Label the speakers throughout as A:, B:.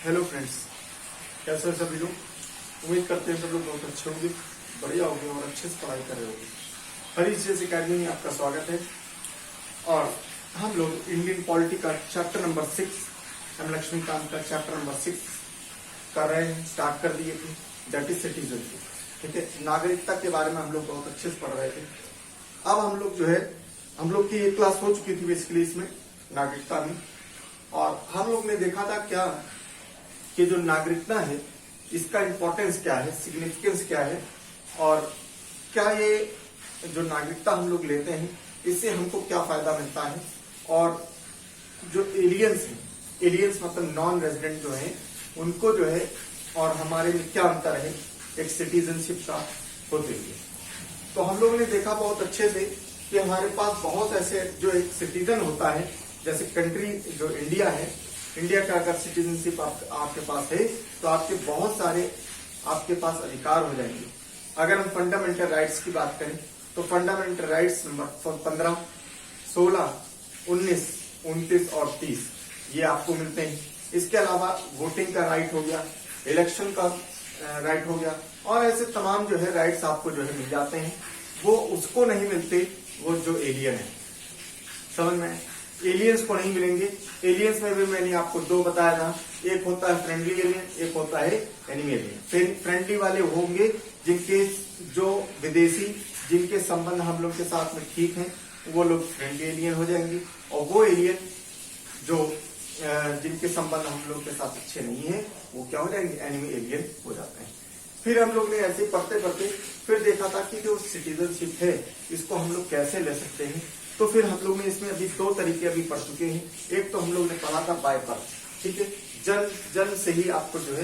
A: Hello friends, कैसे हो सभी लोग। उम्मीद करते हैं सब लोग बहुत अच्छे होंगे, बढ़िया होंगे और अच्छे से पढ़ाई कर रहे होंगे। हरीश अकेडमी में आपका स्वागत है। और हम लोग इंडियन पॉलिटी का चैप्टर नंबर 6, एम लक्ष्मीकांत का चैप्टर नंबर 6 कर रहे हैं, स्टार्ट कर दिए थे, दैट इज सिटीजनशिप। ठीक है, नागरिकता के बारे में हम लोग बहुत अच्छे से पढ़ रहे थे। अब हम लोग जो है, हम लोग की एक क्लास हो चुकी थी बेसिकली इसमें नागरिकता में, और हम लोग ने देखा था क्या कि जो नागरिकता है इसका इम्पोर्टेंस क्या है, सिग्निफिकेंस क्या है, और क्या ये जो नागरिकता हम लोग लेते हैं इससे हमको क्या फायदा मिलता है, और जो एलियंस हैं, एलियंस मतलब नॉन रेजिडेंट जो है उनको जो है और हमारे में क्या अंतर है एक सिटीजनशिप का होते हुए। तो हम लोग ने देखा बहुत अच्छे से कि हमारे पास बहुत ऐसे जो एक सिटीजन होता है, जैसे कंट्री जो इंडिया है, इंडिया का अगर सिटीजनशिप आपके पास है तो आपके बहुत सारे आपके पास अधिकार हो जाएंगे। अगर हम फंडामेंटल राइट्स की बात करें तो फंडामेंटल राइट्स नंबर 15, 16, 19, 29 और 30 ये आपको मिलते हैं। इसके अलावा वोटिंग का राइट हो गया, इलेक्शन का राइट हो गया, और ऐसे तमाम जो है राइट्स आपको जो है मिल जाते हैं। वो उसको नहीं मिलते वो जो एलियन है, समझ में, एलियंस को नहीं मिलेंगे। एलियंस में भी मैंने आपको दो बताया था, एक होता है फ्रेंडली एलियन, एक होता है एनिमी एलियन। फ्रेंडली वाले होंगे जिनके जो विदेशी जिनके संबंध हम लोग के साथ में ठीक हैं, वो लोग फ्रेंडली एलियन हो जाएंगे, और वो एलियन जो जिनके संबंध हम लोग के साथ अच्छे नहीं है वो क्या हो जाएंगे, एनिमी एलियन हो जाते हैं। फिर हम लोग ने ऐसे पढ़ते पढ़ते फिर देखा था कि जो सिटीजनशिप है इसको हम लोग कैसे ले सकते हैं। तो फिर हम लोग ने इसमें अभी दो तरीके अभी पढ़ चुके हैं। एक तो हम लोग ने पढ़ा था बाय बर्थ, ठीक है, जन्म से ही आपको जो है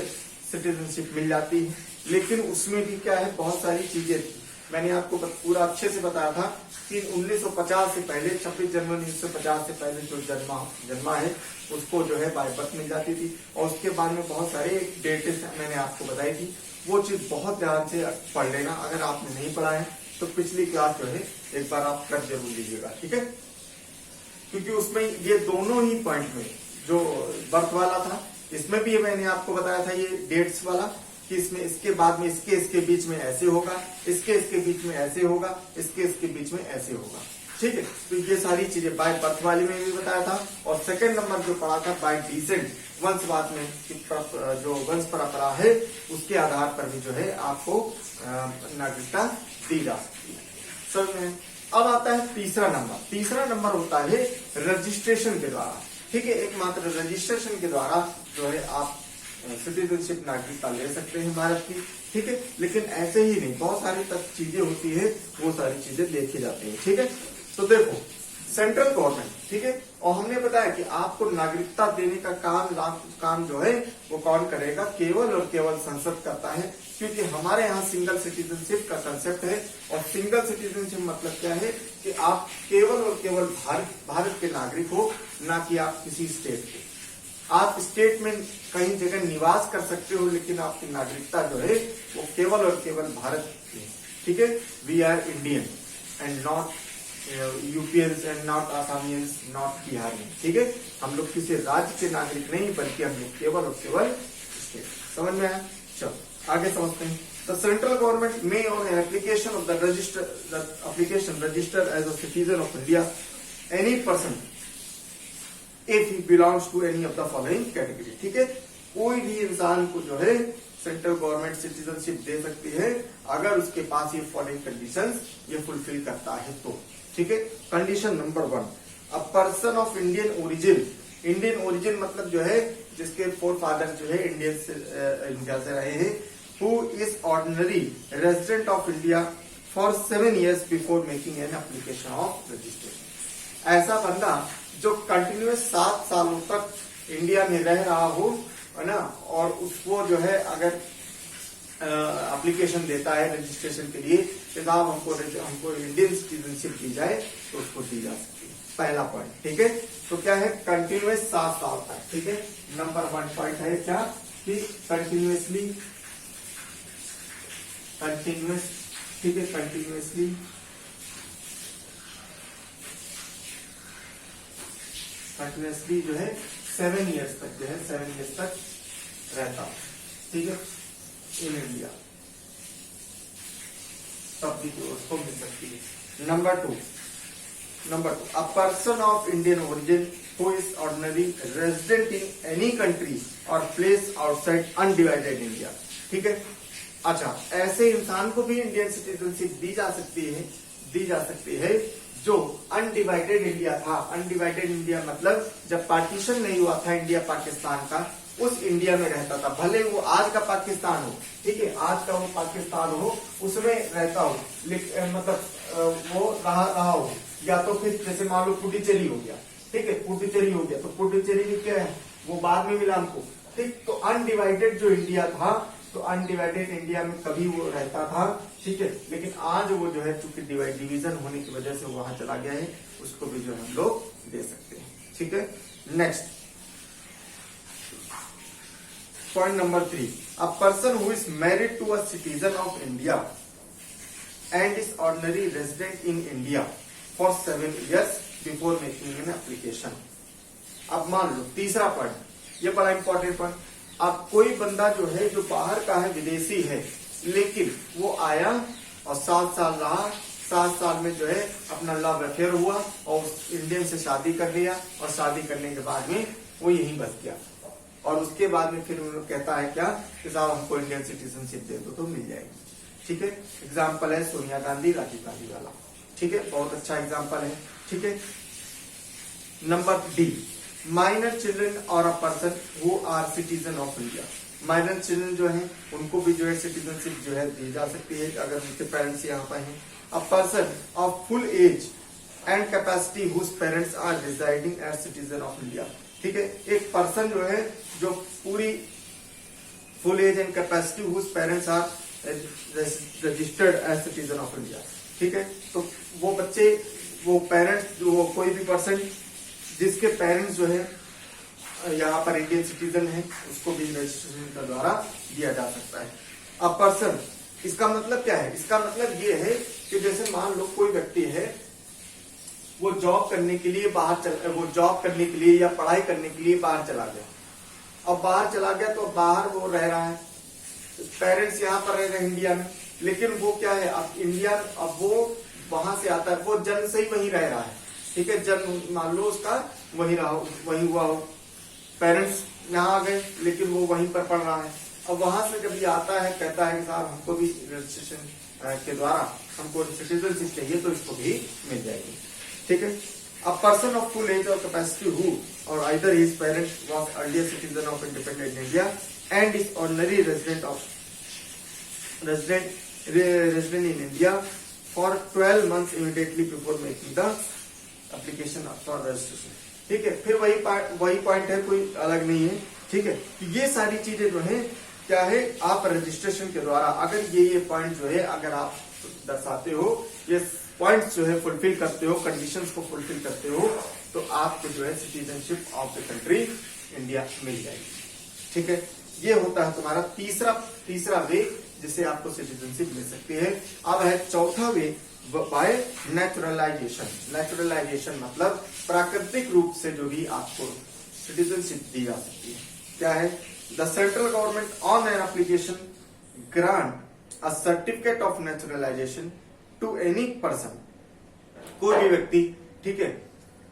A: सिटीजनशिप मिल जाती है। लेकिन उसमें भी क्या है, बहुत सारी चीजें मैंने आपको पूरा अच्छे से बताया था कि 1950 से पहले, 26 जनवरी 1950 से पहले जो जन्मा है उसको जो है बाय बर्थ मिल जाती थी। और उसके बाद में बहुत सारे डेट्स मैंने आपको बताई थी, वो चीज बहुत ध्यान से पढ़ लेना। अगर आपने नहीं पढ़ा है तो पिछली क्लास जो है एक बार आप कर जरूर लीजिएगा, ठीक है, क्योंकि उसमें ये दोनों ही पॉइंट में जो बर्थ वाला था इसमें भी मैंने आपको बताया था ये डेट्स वाला कि इसमें इसके बाद में इसके बीच में ऐसे होगा, इसके बीच में ऐसे होगा, इसके बीच में ऐसे होगा, ठीक है। तो ये सारी चीजें बाय बर्थ वाली में भी बताया था। और सेकंड नंबर जो पढ़ा था बाय डिसेंट, वंशवाद में जो वंश परंपरा है उसके आधार पर भी जो है आपको नागरिकता दी जा सकती है। समझ में। अब आता है तीसरा नंबर। तीसरा नंबर होता है रजिस्ट्रेशन के द्वारा, ठीक है, एकमात्र रजिस्ट्रेशन के द्वारा जो है आप सिटीजनशिप नागरिकता ले सकते हैं भारत की, ठीक है। लेकिन ऐसे ही नहीं, बहुत सारी चीजें होती है, वो सारी चीजें देखी जाती है, ठीक है। तो देखो सेंट्रल गवर्नमेंट, ठीक है, और हमने बताया कि आपको नागरिकता देने का काम जो है वो कौन करेगा, केवल और केवल संसद करता है, क्योंकि हमारे यहाँ सिंगल सिटीजनशिप का कंसेप्ट है। और सिंगल सिटीजनशिप मतलब क्या है कि आप केवल और केवल भारत के नागरिक हो, ना कि आप किसी स्टेट के। आप स्टेट में कहीं जगह निवास कर सकते हो, लेकिन आपकी नागरिकता जो है वो केवल और केवल भारत की, ठीक है। We are Indian and not UPians and not Assamians, not Bihari, ठीक है। हम लोग किसी राज्य के नागरिक नहीं, बल्कि हम लोग केवल और केवल स्टेट। समझ में आया। चलो आगे समझते हैं। The central government may on an application of the application register as a citizen of India any person if he belongs to any of the following category, ठीक है। कोई भी इंसान को जो है सेंट्रल गवर्नमेंट सिटीजनशिप दे सकती है अगर उसके पास ये फॉलोइंग कंडीशंस ये फुलफिल करता है तो, ठीक है। Condition number 1, a person of Indian origin. Indian origin मतलब जो है जिसके फोर फादर जो है इंडिया से रहे हैं, who is ordinary resident of India for 7 years before making an application of registration। ऐसा बंदा जो कंटिन्यूस 7 सालों तक इंडिया में रह रहा हो, है ना, और उसको जो है अगर एप्लीकेशन देता है रजिस्ट्रेशन के लिए कि साहब हमको इंडियन सिटीजनशिप दी जाए, तो उसको दी जा सकती है। पहला पॉइंट, ठीक है। तो क्या है, कंटिन्यूस 7 साल तक, ठीक है। नंबर 1 पॉइंट है क्या कि कंटिन्यूसली, ठीक है, कंटिन्यूसली जो है 7 इयर्स तक जो है 7 इयर्स तक रहता, ठीक है, इन इंडिया, तब भी उसको मिल सकती है। Number two, a person of Indian origin who is ordinary resident in any country or place outside undivided India, ठीक है। अच्छा, ऐसे इंसान को भी इंडियन सिटीजनशिप दी जा सकती है जो अनडिवाइडेड इंडिया था। अनडिवाइडेड इंडिया मतलब जब पार्टीशन नहीं हुआ था इंडिया पाकिस्तान का, उस इंडिया में रहता था, भले वो आज का पाकिस्तान हो, ठीक है, आज का वो पाकिस्तान हो, उसमें रहता हो, मतलब वो रहा हो, या तो फिर जैसे मान लो पुडुचेरी हो गया, ठीक है, पुडुचेरी हो गया, तो पुडुचेरी में क्या है, वो बाद में मिला हमको, ठीक। तो अनडिवाइडेड जो इंडिया था, तो अनडिवाइडेड इंडिया में कभी वो रहता था, ठीक है, लेकिन आज वो जो है चूंकि डिवीजन होने की वजह से वहां चला गया है, उसको भी जो हम लोग दे सकते हैं, ठीक है। Next point number 3, a person who is married to a citizen of India and is ordinary resident in India for 7 years before making an application. अब मान लो तीसरा पॉइंट, ये बड़ा इंपॉर्टेंट पॉइंट, अब कोई बंदा जो है जो बाहर का है, विदेशी है, लेकिन वो आया और 7 साल रहा, 7 साल में जो है अपना लव अफेयर हुआ और उस इंडियन से शादी कर लिया, और शादी करने के बाद में वो यहीं बस गया, और उसके बाद में फिर उन्होंने कहता है क्या कि साहब हमको इंडियन सिटीजनशिप दे दो, तो मिल जाएगी, ठीक है। एग्जाम्पल है सोनिया गांधी, राजीव गांधी वाला, ठीक है, बहुत अच्छा एग्जाम्पल है, ठीक है। नंबर डी, माइनर चिल्ड्रन और a person who are citizen of India. Minor children जो है उनको भी जो है सिटीजनशिप जो है दी जा सकती है अगर उनके पेरेंट्स यहाँ पर हैं। A person of full age and capacity whose parents are residing as citizen of India, ठीक है। एक पर्सन जो है जो पूरी full age and capacity whose parents are registered as citizen of India, ठीक है। तो वो बच्चे, वो पेरेंट्स, जो कोई भी पर्सन जिसके पेरेंट्स जो है यहाँ पर इंडियन सिटीजन है, उसको भी रजिस्ट्रेशन के द्वारा दिया जा सकता है। अब पर्सन, इसका मतलब क्या है, इसका मतलब ये है कि जैसे मान लो कोई व्यक्ति है, वो जॉब करने के लिए वो जॉब करने के लिए या पढ़ाई करने के लिए बाहर चला गया, अब बाहर चला गया तो बाहर वो रह रहा है, पेरेंट्स यहाँ पर रह रहे हैं इंडिया में, लेकिन वो क्या है, अब इंडिया, अब वो वहां से आता है, वो जन्म से ही वहीं रह रहा है, ठीक है, जन्म मान लो उसका वहीं रहा, वहीं हुआ हो, पेरेंट्स यहाँ आ गए लेकिन वो वहीं पर पढ़ रहा है, अब वहां से जब ये आता है, कहता है कि साहब हमको भी रजिस्ट्रेशन के द्वारा हमको सिटीजनशिप चाहिए, तो इसको भी मिल जाएगी, ठीक है। A person of full age और कैपेसिटी हु और either his parents was earlier citizen of independent India and is ordinary resident in India for 12 months immediately before making the application for registration, ठीक है। फिर वही point है, कोई अलग नहीं है, ठीक है। ये सारी चीजें जो है क्या है, आप रजिस्ट्रेशन के द्वारा अगर ये पॉइंट जो है अगर आप दर्शाते हो, ये पॉइंट्स जो है फुलफिल करते हो, कंडीशंस को फुलफिल करते हो, तो आपको जो है citizenship of the country India मिल जाएगी, ठीक है। ये होता है तुम्हारा तीसरा वे जिससे आपको सिटीजनशिप मिल सकती है। अब है चौथा वे, बाय नेचुरलाइजेशन। नेचुरलाइजेशन मतलब प्राकृतिक रूप से जो भी आपको सिटीजनशिप दी जा सकती है। क्या है, the central government on an application grant a certificate of naturalisation to any person, कोई भी व्यक्ति, ठीक है,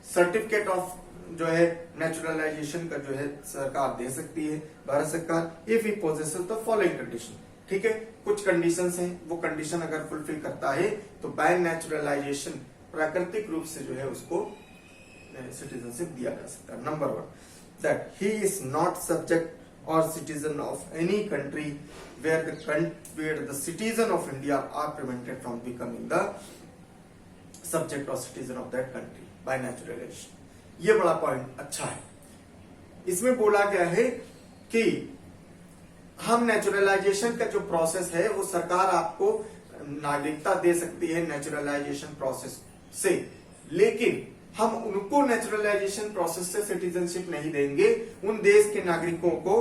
A: सर्टिफिकेट ऑफ जो है नेचुरलाइजेशन का जो है सरकार दे सकती है, भारत सरकार, if he possesses the following condition, ठीक है। कुछ कंडीशंस हैं, वो कंडीशन अगर फुलफिल करता है तो बाय नेचुरलाइजेशन प्राकृतिक रूप से जो है उसको सिटीजनशिप दिया जा सकता है। Number 1, that he is not subject or citizen of any country where the citizen of India are prevented from becoming the subject or citizen of that country by naturalisation. ये बड़ा पॉइंट अच्छा है। इसमें बोला गया है कि हम नेचुरलाइजेशन का जो प्रोसेस है वो सरकार आपको नागरिकता दे सकती है नेचुरलाइजेशन प्रोसेस से, लेकिन हम उनको नेचुरलाइजेशन प्रोसेस से सिटीजनशिप नहीं देंगे उन देश के नागरिकों को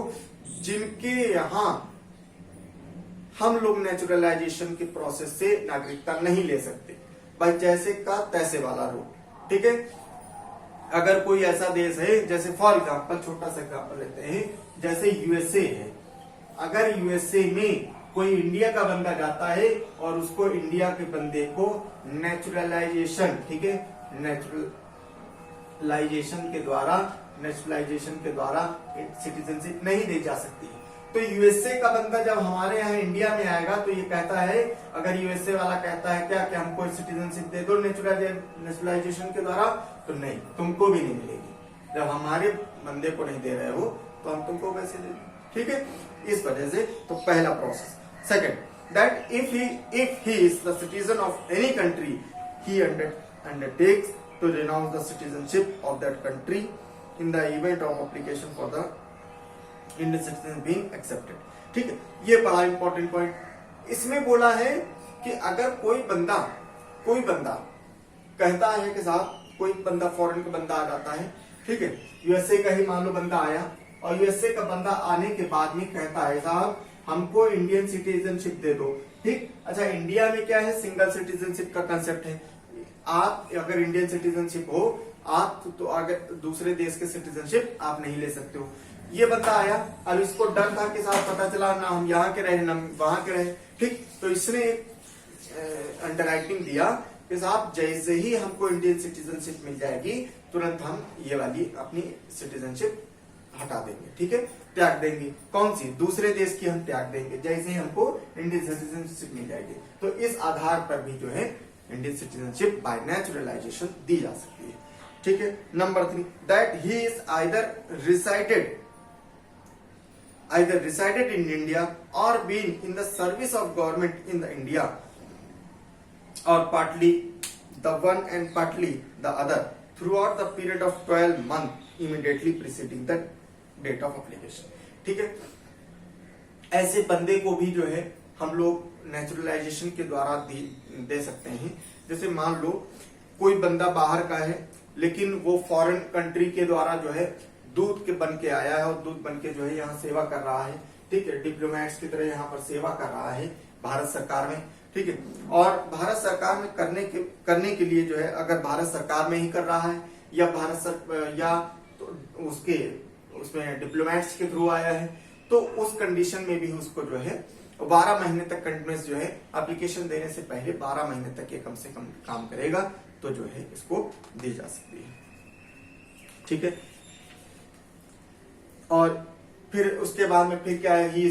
A: जिनके यहां हम लोग नेचुरलाइजेशन के प्रोसेस से नागरिकता नहीं ले सकते। भाई जैसे का तैसे वाला रूल, ठीक है। अगर कोई ऐसा देश है, जैसे फॉर एग्जाम्पल छोटा सा एग्जाम्पल लेते हैं, जैसे यूएसए है, अगर यूएसए में कोई इंडिया का बंदा जाता है और उसको इंडिया के बंदे को नेचुरलाइजेशन, ठीक है, नेचुरलाइजेशन के द्वारा सिटीजनशिप नहीं दी जा सकती। तो यूएसए का बंदा जब हमारे यहाँ इंडिया में आएगा तो ये कहता है, अगर यूएसए वाला कहता है क्या कि हमको सिटीजनशिप दे दो नेचुरलाइजेशन के द्वारा, तो नहीं, तुमको भी नहीं मिलेगी। जब हमारे बंदे को नहीं दे रहे हो तो हम तुमको कैसे दे दें, ठीक है। इस वजह से तो पहला process. Second, that if he is the citizen of any country he undertakes to renounce the citizenship of that country in the event of application for the Indian citizen being accepted। ठीक है, ये बड़ा important point इसमें बोला है कि अगर कोई बंदा कहता है कि साहब, कोई बंदा फॉरेन का बंदा आ जाता है, ठीक है, यूएसए का ही मान लो बंदा आया, और यूएसए का बंदा आने के बाद में कहता है साहब हमको इंडियन सिटीजनशिप दे दो, ठीक। अच्छा, इंडिया में क्या है, सिंगल सिटीजनशिप का कंसेप्ट है। आप अगर इंडियन सिटीजनशिप हो आप तो अगर दूसरे देश के सिटीजनशिप आप नहीं ले सकते हो। ये बंदा आया, अब इसको डर था कि साहब पता चला ना हम यहाँ के रहे ना वहां के रहे, ठीक, तो इसने अंडर राइटिंग दिया कि साहब जैसे ही हमको इंडियन सिटीजनशिप मिल जाएगी तुरंत हम ये वाली अपनी सिटीजनशिप हटा देंगे, ठीक है, त्याग देंगे। कौन सी, दूसरे देश की हम त्याग देंगे जैसे ही हमको इंडियन सिटीजनशिप मिल जाएगी। तो इस आधार पर भी जो है इंडियन सिटीजनशिप बाय नेचुरलाइजेशन दी जा सकती है, ठीक है। Number 3, that he is either resided in India or been in the service of government in the India, or partly the one and partly the other throughout the period of 12 months immediately preceding the date of application। ठीक है, ऐसे बंदे को भी जो है हम लोग नेचुरलाइजेशन के द्वारा दे सकते हैं। जैसे मान लो कोई बंदा बाहर का है लेकिन वो फॉरेन कंट्री के द्वारा जो है दूत के बन के आया है और दूत बन के जो है यहाँ सेवा कर रहा है, ठीक है, डिप्लोमेट्स की तरह यहाँ पर सेवा कर रहा है भारत सरकार में, ठीक है। और भारत सरकार में करने के लिए जो है अगर भारत सरकार में ही कर रहा है या तो उसमें डिप्लोमेट्स के थ्रू आया है, तो उस कंडीशन में भी उसको जो है 12 महीने तक कंटिन्यूस जो है एप्लीकेशन देने से पहले 12 महीने तक ये कम से कम काम करेगा तो जो है इसको दी जा सकती है, ठीक है। और फिर उसके बाद में फिर क्या है, he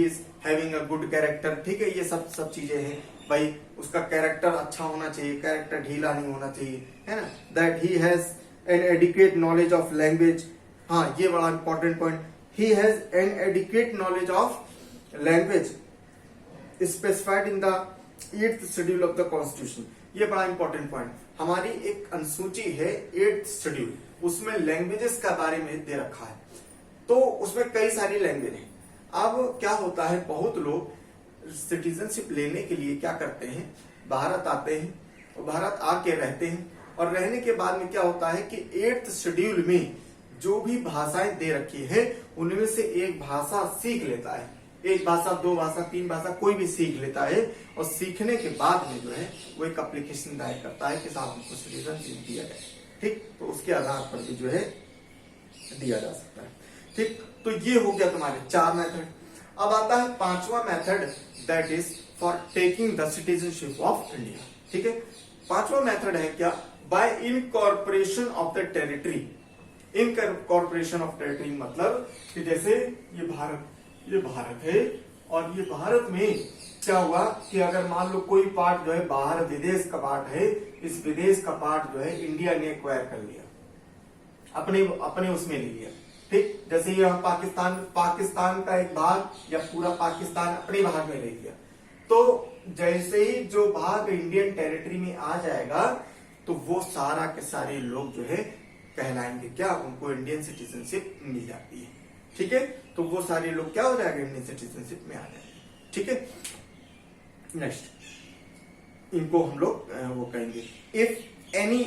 A: is having a good character, ठीक है, ये सब चीजें हैं भाई। उसका कैरेक्टर अच्छा होना चाहिए, कैरेक्टर ढीला नहीं होना चाहिए, है ना। That he has an adequate knowledge of language, हाँ ये बड़ा important point, he has an adequate knowledge of language specified in the 8th schedule of the constitution. ये बड़ा इंपॉर्टेंट पॉइंट, हमारी एक अनुसूची है 8th शेड्यूल, उसमें लैंग्वेजेस का बारे में दे रखा है, तो उसमें कई सारी लैंग्वेज है। अब क्या होता है, बहुत लोग सिटीजनशिप लेने के लिए क्या करते हैं, भारत आते हैं और भारत आके रहते हैं, और रहने के बाद में क्या होता है कि 8th शेड्यूल में जो भी भाषाएं दे रखी है उनमें से एक भाषा सीख लेता है, एक भाषा, 2 भाषा, 3 भाषा, कोई भी सीख लेता है, और सीखने के बाद में जो है वो एक एप्लीकेशन दायर करता है कि साहब हमको सिटीजनशिप दिया जाए, ठीक, तो उसके आधार पर भी जो है दिया जा सकता है, ठीक। तो ये हो गया तुम्हारे 4 मेथड। अब आता है 5वां method, that is for taking the citizenship of India, ठीक है। 5वां मेथड है क्या, by incorporation of the territory. Incorporation of territory मतलब कि जैसे ये भारत है, और ये भारत में क्या हुआ कि अगर मान लो कोई पार्ट जो है बाहर विदेश का पार्ट है, इस विदेश का पार्ट जो है इंडिया ने एक्वायर कर लिया, अपने उसमें ले लिया, ठीक। जैसे ये पाकिस्तान का एक भाग या पूरा पाकिस्तान अपने भाग में ले लिया, तो जैसे ही जो भाग इंडियन टेरिटरी में आ जाएगा तो वो सारा के सारे लोग जो है कहलाएंगे क्या, उनको इंडियन सिटीजनशिप मिल जाती है, ठीक है। तो वो सारे लोग क्या हो जाएंगे, इंडियन सिटीजनशिप में आ जाएंगे, ठीक है। नेक्स्ट, इनको हम लोग वो कहेंगे, if any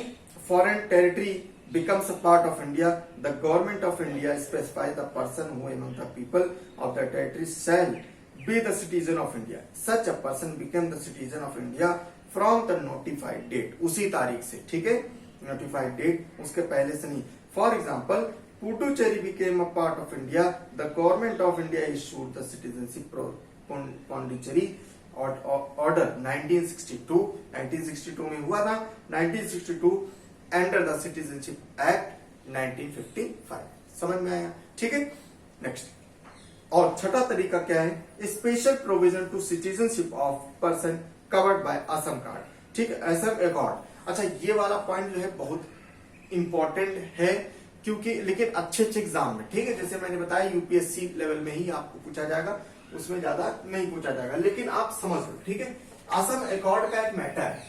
A: foreign territory becomes a part of India, the government of India specifies the person who among the people of the territory shall be the citizen of India. Such a person became the citizen of India from the notified date, उसी तारीख से, ठीक है, notified date, उसके पहले से नहीं। For example Puducherry became a part of India. The government of India issued the citizenship Pondicherry order 1962. 1962 में हुआ था, 1962 अंडर द सिटीजनशिप एक्ट 1955। समझ में आया? ठीक है, नेक्स्ट। और छठा तरीका क्या है? Special provision to citizenship of person covered by Assam accord. ठीक है, असम अकॉर्ड। अच्छा, ये वाला पॉइंट जो है बहुत इंपॉर्टेंट है, क्योंकि लेकिन अच्छे एग्जाम में, ठीक है, जैसे मैंने बताया यूपीएससी लेवल में ही आपको पूछा जाएगा, उसमें ज्यादा नहीं पूछा जाएगा, लेकिन आप समझ लो। ठीक है, असम अकॉर्ड का एक मैटर है,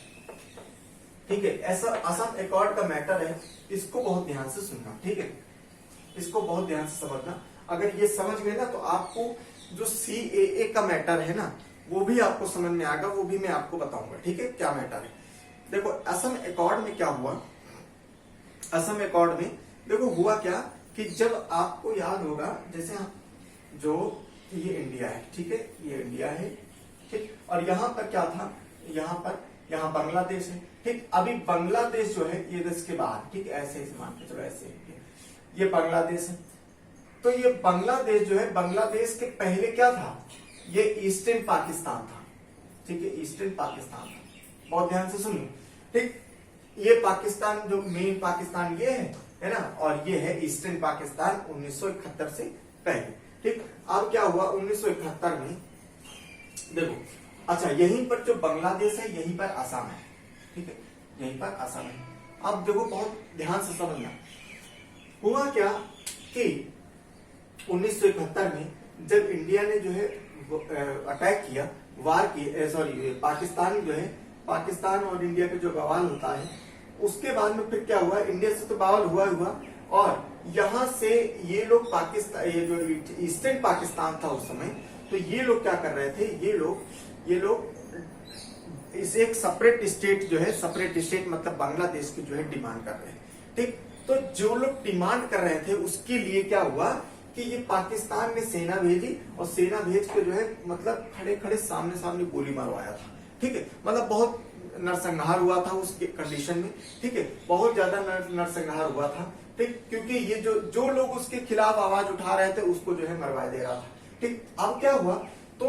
A: ठीक है, ऐसा असम अकॉर्ड का मैटर है, इसको बहुत ध्यान से सुनना। ठीक है, इसको बहुत ध्यान से समझना। अगर ये समझ गए ना तो आपको जो सीएए का मैटर है ना वो भी आपको समझ में आएगा, वो भी मैं आपको बताऊंगा। ठीक है, क्या मैटर है? देखो असम अकॉर्ड में क्या हुआ, असम अकॉर्ड में देखो हुआ क्या कि जब आपको याद होगा, जैसे जो ये इंडिया है, ठीक है, ये इंडिया है, ठीक, और यहां पर क्या था, यहाँ बांग्लादेश है। ठीक, अभी बांग्लादेश जो है ये देश के बाहर, ठीक, ऐसे मान के चलो, ऐसे ये बांग्लादेश है। तो ये बांग्लादेश जो है, बांग्लादेश के पहले क्या था, ये ईस्टर्न पाकिस्तान था। ठीक है, ईस्टर्न पाकिस्तान था, बहुत ध्यान से सुनिए। ठीक, ये पाकिस्तान जो मेन पाकिस्तान ये है ना, और ये है ईस्टर्न पाकिस्तान 1971 से पहले। ठीक, अब क्या हुआ 1971 में, देखो, अच्छा यहीं पर जो बांग्लादेश है यहीं पर असम है। ठीक है, यहीं पर असम है। अब देखो बहुत ध्यान से समझना, हुआ क्या कि 1971 में जब इंडिया ने जो है अटैक किया, वार की, सॉरी पाकिस्तान जो है, पाकिस्तान और इंडिया का जो बवाल होता है, उसके बाद में फिर क्या हुआ, इंडिया से तो बवाल हुआ, और यहां से ये लोग पाकिस्तान, ये जो ईस्टर्न पाकिस्तान था उस समय, तो ये लोग क्या कर रहे थे, ये लोग इस एक सेपरेट स्टेट जो है, सेपरेट स्टेट मतलब बांग्लादेश की जो है डिमांड कर रहे हैं। ठीक, तो जो लोग डिमांड कर रहे थे उसके लिए क्या हुआ कि ये पाकिस्तान ने सेना भेजी, और सेना भेज के जो है मतलब खड़े सामने गोली मारवाया था। ठीक है, मतलब बहुत नरसंहार हुआ था उस कंडीशन में। ठीक है, बहुत ज्यादा नरसंहार हुआ था। ठीक, क्योंकि ये जो लोग उसके खिलाफ आवाज उठा रहे थे उसको जो है मरवा दे रहा था। ठीक, अब क्या हुआ, तो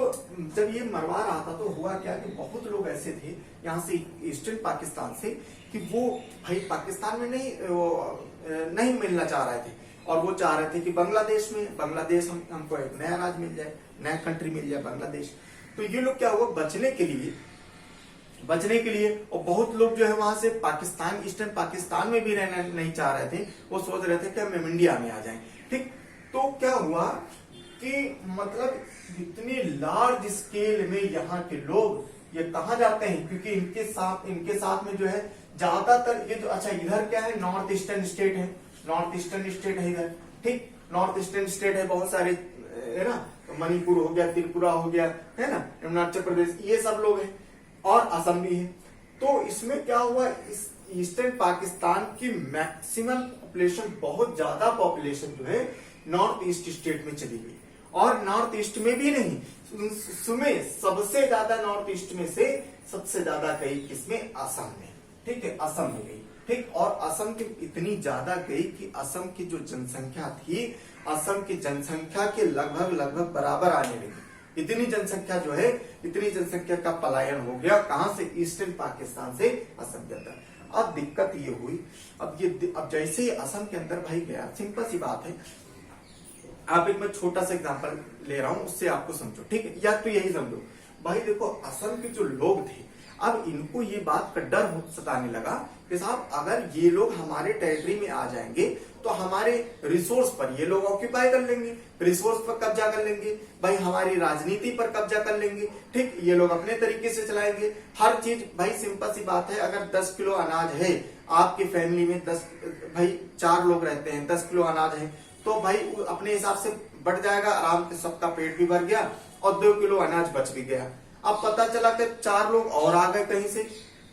A: जब ये मरवा रहा था तो हुआ क्या कि बहुत लोग ऐसे थे यहाँ से ईस्टर्न पाकिस्तान से कि वो भाई पाकिस्तान में नहीं मिलना चाह रहे थे, और वो चाह रहे थे कि बांग्लादेश हमको एक नया राज्य मिल जाए, नया कंट्री मिल जाए बांग्लादेश। तो ये लोग क्या हुआ, बचने के लिए, और बहुत लोग जो है वहां से पाकिस्तान, ईस्टर्न पाकिस्तान में भी रहना नहीं चाह रहे थे, वो सोच रहे थे कि हम इंडिया में आ जाएं। ठीक, तो क्या हुआ कि मतलब इतनी लार्ज स्केल में यहाँ के लोग ये कहाँ जाते हैं, क्योंकि इनके साथ में जो है ज्यादातर ये जो, अच्छा इधर क्या है, नॉर्थ ईस्टर्न स्टेट है, इधर। ठीक, नॉर्थ ईस्टर्न स्टेट है, बहुत सारे है ना, मणिपुर हो गया, त्रिपुरा हो गया, है ना, अरुणाचल प्रदेश, ये सब लोग हैं, और असम भी है। तो इसमें क्या हुआ, इस ईस्टर्न पाकिस्तान की मैक्सिमम पॉपुलेशन, बहुत ज्यादा पॉपुलेशन जो है नॉर्थ ईस्ट स्टेट में चली गई, और नॉर्थ ईस्ट में भी नहीं, सबसे ज्यादा नॉर्थ ईस्ट में से सबसे ज्यादा गई किसमें, असम में। ठीक है, असम में गई। ठीक, और असम की इतनी ज्यादा गई कि असम की जो जनसंख्या थी, असम की जनसंख्या के लगभग बराबर आने लगी। इतनी जनसंख्या का पलायन हो गया, कहां से, ईस्टर्न पाकिस्तान से असम के अंदर। अब दिक्कत ये हुई, अब जैसे ही असम के अंदर भाई गया, सिंपल सी बात है, आप एक मैं छोटा सा एग्जांपल ले रहा हूं, उससे आपको समझो। ठीक है, या तो यही समझो भाई, देखो असम के जो लोग थे, अब इनको ये बात का डर सताने लगा कि साहब अगर ये लोग हमारे टेरिटरी में आ जाएंगे तो हमारे रिसोर्स पर ये लोग ऑक्यूपाई कर लेंगे, रिसोर्स पर कब्जा कर लेंगे, भाई हमारी राजनीति पर कब्जा कर लेंगे। ठीक, ये लोग अपने तरीके से चलाएंगे हर चीज। भाई सिंपल सी बात है, अगर 10 किलो अनाज है आपकी फैमिली में, 10 भाई 4 लोग रहते हैं, 10 किलो अनाज है, तो भाई अपने हिसाब से बढ़ जाएगा, आराम से सबका पेट भी भर गया और 2 किलो अनाज बच भी गया। अब पता चला कि 4 लोग और आ गए कहीं से,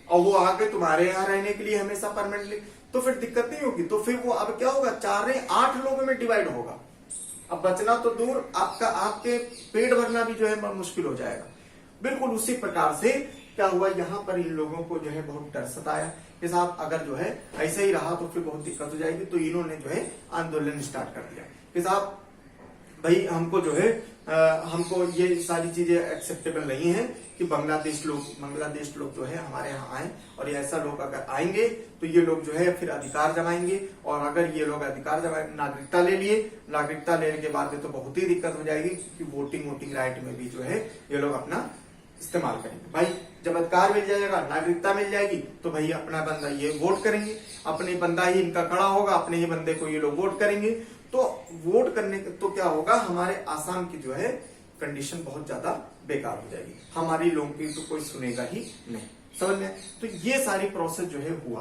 A: और वो आ गए तुम्हारे यहाँ रहने के लिए हमेशा परमानेंटली, तो फिर दिक्कत नहीं होगी। तो फिर वो अब क्या होगा, 4 नहीं 8 लोगों में डिवाइड होगा। अब बचना तो दूर, आपके पेट भरना भी जो है मुश्किल हो जाएगा। बिल्कुल उसी प्रकार से क्या हुआ, यहाँ पर इन लोगों को जो है बहुत डर सताया कि साहब अगर जो है ऐसे ही रहा तो फिर बहुत दिक्कत हो जाएगी। तो इन्होंने जो है आंदोलन स्टार्ट कर दिया कि साहब भाई हमको जो है हमको ये सारी चीजें एक्सेप्टेबल नहीं है कि बांग्लादेश लोग जो है हमारे यहाँ आए, और ये ऐसा लोग अगर आएंगे तो ये लोग जो है फिर अधिकार जमाएंगे, और अगर ये लोग अधिकार जमाए, नागरिकता ले लिए, नागरिकता लेने के बाद में तो बहुत ही दिक्कत हो जाएगी, क्योंकि वोटिंग राइट में भी जो है ये लोग अपना इस्तेमाल करेंगे। भाई जब अधिकार मिल जाएगा, नागरिकता मिल जाएगी, तो भाई अपना बंदा ये वोट करेंगे, अपने बंदा ही इनका खड़ा होगा, अपने ही बंदे को ये लोग वोट करेंगे। तो वोट करने तो क्या होगा, हमारे आसाम की जो है कंडीशन बहुत ज्यादा बेकार हो जाएगी, हमारी लोगों की तो कोई सुनेगा ही नहीं, समझ में। तो ये सारी प्रोसेस जो है हुआ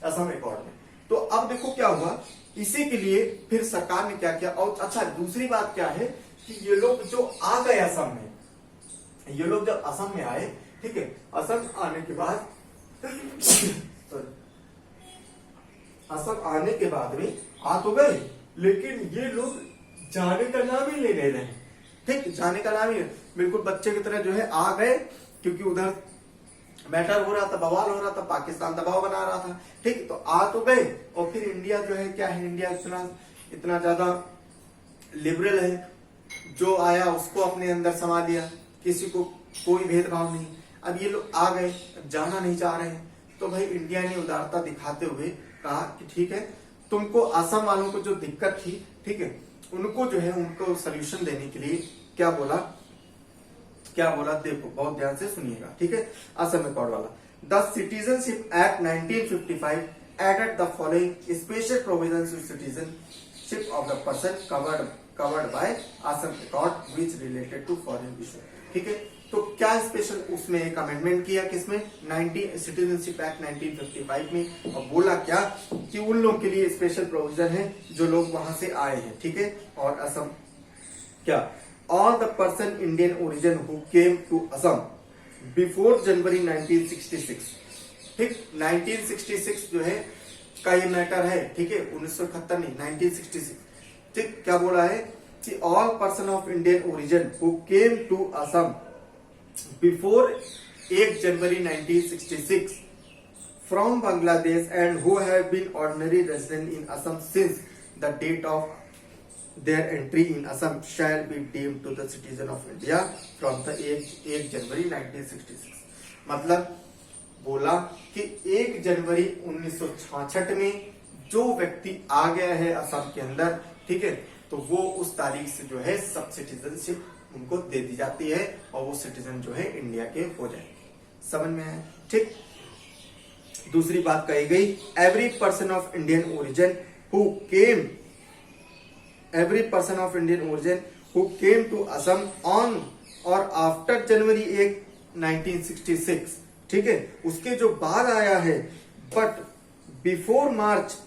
A: असम अकॉर्ड में। तो अब देखो क्या हुआ, इसी के लिए फिर सरकार ने क्या किया। और अच्छा दूसरी बात क्या है कि ये लोग जो आ गए असम में, ये लोग जब असम में आए, ठीक है, असम आने के बाद असम आने के बाद में आ तो गए, लेकिन ये लोग जाने का नाम ही ले रहे हैं, ठीक, जाने का नाम ही बिल्कुल बच्चे की तरह जो है आ गए, क्योंकि उधर मैटर हो रहा था, बवाल हो रहा था, पाकिस्तान दबाव बना रहा था, ठीक। तो आ तो गए, और फिर इंडिया जो है क्या है, इंडिया इतना ज्यादा लिबरल है, जो आया उसको अपने अंदर समा लिया, किसी को कोई भेदभाव नहीं। अब ये लोग आ गए, जाना नहीं चाह रहे हैं, तो भाई इंडिया ने उदारता दिखाते हुए कहा कि ठीक है, तुमको असम वालों को जो दिक्कत थी, ठीक है, उनको जो है उनको सोल्यूशन देने के लिए क्या बोला, देखो बहुत ध्यान से सुनिएगा, ठीक है। असम अकॉर्ड वाला, the citizenship act 1955 added the following special provisions to citizenship of the person covered by Assam accord which related to foreign issue, ठीक है। तो क्या स्पेशल उसमें एक अमेंडमेंट किया, किसमें, सिटीजनशिप एक्ट 1955 में, और बोला क्या कि उन लोगों के लिए स्पेशल प्रोविजन है जो लोग वहां से आए हैं, ठीक है। और असम क्या, all the person Indian origin who came to Assam before January 1966, ठीक, 1966 जो है का ये मैटर है, ठीक है, 1971 नहीं, 1966, ठीक। क्या बोला है कि all person of Indian origin who came to Assam before 1 January 1966 from Bangladesh and who have been ordinary resident in Assam since the date of their entry in Assam shall be deemed to the citizen of India from the 1 January 1966। मतलब बोला कि 1 January 1966 में जो व्यक्ति आ गया है असम के अंदर, ठीक है, तो वो उस तारीख से जो है सब सिटीजनशिप उनको दे दी जाती है, और वो सिटीजन जो है इंडिया के हो जाएंगे, समझ में है, ठीक। दूसरी बात कही गई, every person of Indian origin who came to Assam on और आफ्टर जनवरी 1 1966, ठीक है, उसके जो बाद आया है, बट बिफोर मार्च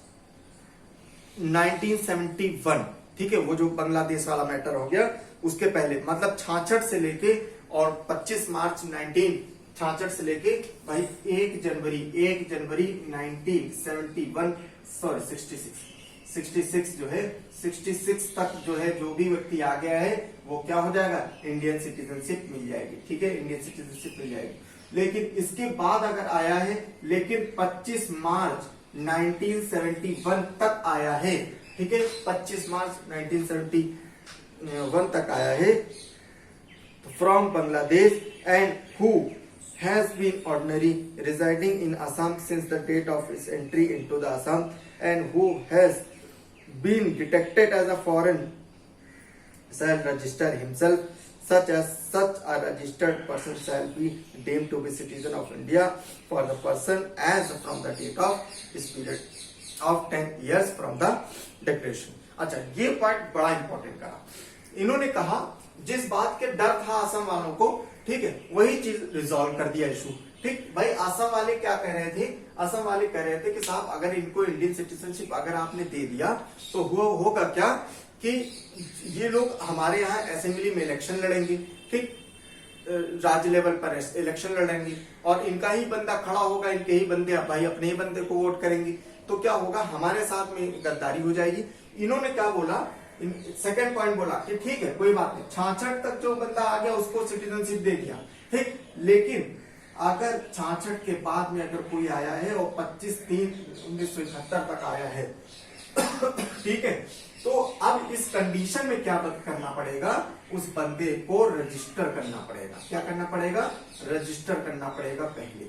A: 1971, ठीक है, वो जो बांग्लादेश वाला मैटर हो गया उसके पहले, मतलब 66 से लेके और 25 मार्च 1966 से लेके भाई 1 जनवरी 1971 सॉरी 66 जो है 66 तक जो है जो भी व्यक्ति आ गया है वो क्या हो जाएगा, इंडियन सिटीजनशिप मिल जाएगी, ठीक है, इंडियन सिटीजनशिप मिल जाएगी। लेकिन इसके बाद अगर आया है, लेकिन 25 मार्च 1971 तक आया है, ठीक है, 25 मार्च 1971 तक आया है, from Bangladesh and who has been ordinary residing in Assam since the date of its entry into the Assam and who has been detected as a foreign shall register himself such a registered person shall be deemed to be citizen of India for the person as from the date of this period of 10 years from the declaration। अच्छा, ये part बड़ा important कहा इन्होंने, कहा जिस बात के डर था असम वालों को, ठीक है, वही चीज रिजॉल्व कर दिया इशू, ठीक। भाई असम वाले क्या कह रहे थे, असम वाले कह रहे थे कि साहब अगर इनको इंडियन सिटीजनशिप अगर आपने दे दिया तो होगा क्या कि ये लोग हमारे यहाँ असेंबली में इलेक्शन लड़ेंगे, ठीक, राज्य लेवल पर इलेक्शन लड़ेंगे, और इनका ही बंदा खड़ा होगा, इनके ही बंदे भाई अपने ही बंदे को वोट करेंगे, तो क्या होगा, हमारे साथ में गद्दारी हो जाएगी। इन्होंने क्या बोला, सेकंड पॉइंट बोला कि ठीक है कोई बात नहीं, 66 तक जो बंदा आ गया उसको सिटीजनशिप दे दिया, ठीक, लेकिन अगर 66 के बाद में अगर कोई आया है और 25/3/1971 तक आया है ठीक है, तो अब इस कंडीशन में क्या करना पड़ेगा, उस बंदे को रजिस्टर करना पड़ेगा। क्या करना पड़ेगा, रजिस्टर करना पड़ेगा। पहले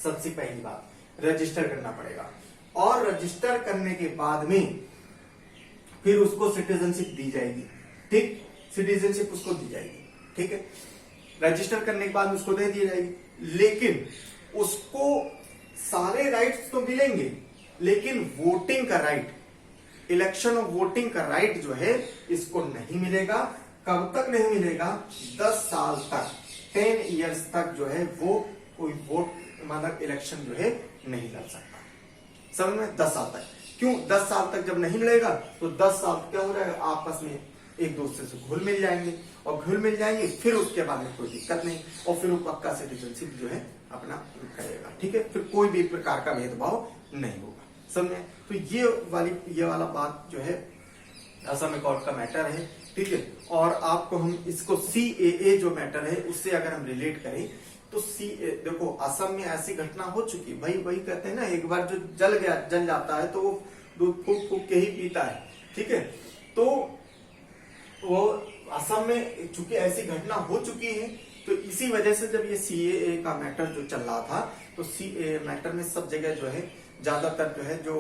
A: सबसे पहली बात रजिस्टर करना पड़ेगा, और रजिस्टर करने के बाद में फिर उसको सिटीजनशिप दी जाएगी। ठीक, सिटीजनशिप उसको दी जाएगी। ठीक है, रजिस्टर करने के बाद उसको दे दी जाएगी, लेकिन उसको सारे राइट्स तो मिलेंगे, लेकिन वोटिंग का राइट, इलेक्शन और वोटिंग का राइट जो है इसको नहीं मिलेगा। कब तक नहीं मिलेगा, 10 साल तक, 10 इयर्स तक जो है वो कोई वोट मतलब इलेक्शन जो है नहीं लड़ सकता। समझ में, 10 साल तक। क्यों 10 साल तक जब नहीं मिलेगा तो 10 साल क्या हो जाएगा, आपस में एक दूसरे से घुल मिल जाएंगे, और घुल मिल जाएंगे फिर उसके बाद में कोई दिक्कत नहीं, और फिर वो पक्का सिटीजनशिप जो है अपना करेगा। ठीक है, फिर कोई भी प्रकार का भेदभाव नहीं होगा। समझे, तो ये वाला बात जो है असम कोर्ट का मैटर है। ठीक है, और आपको हम इसको CAA जो मैटर है उससे अगर हम रिलेट करें तो देखो असम में ऐसी घटना हो चुकी, भाई वही कहते हैं ना, एक बार जो जल जाता है तो वो दूध फूक फूक के ही पीता है। ठीक है, तो वो असम में चूंकि ऐसी घटना हो चुकी है, तो इसी वजह से जब ये CAA का मैटर जो चल रहा था, तो CAA मैटर में सब जगह जो है ज्यादातर जो है जो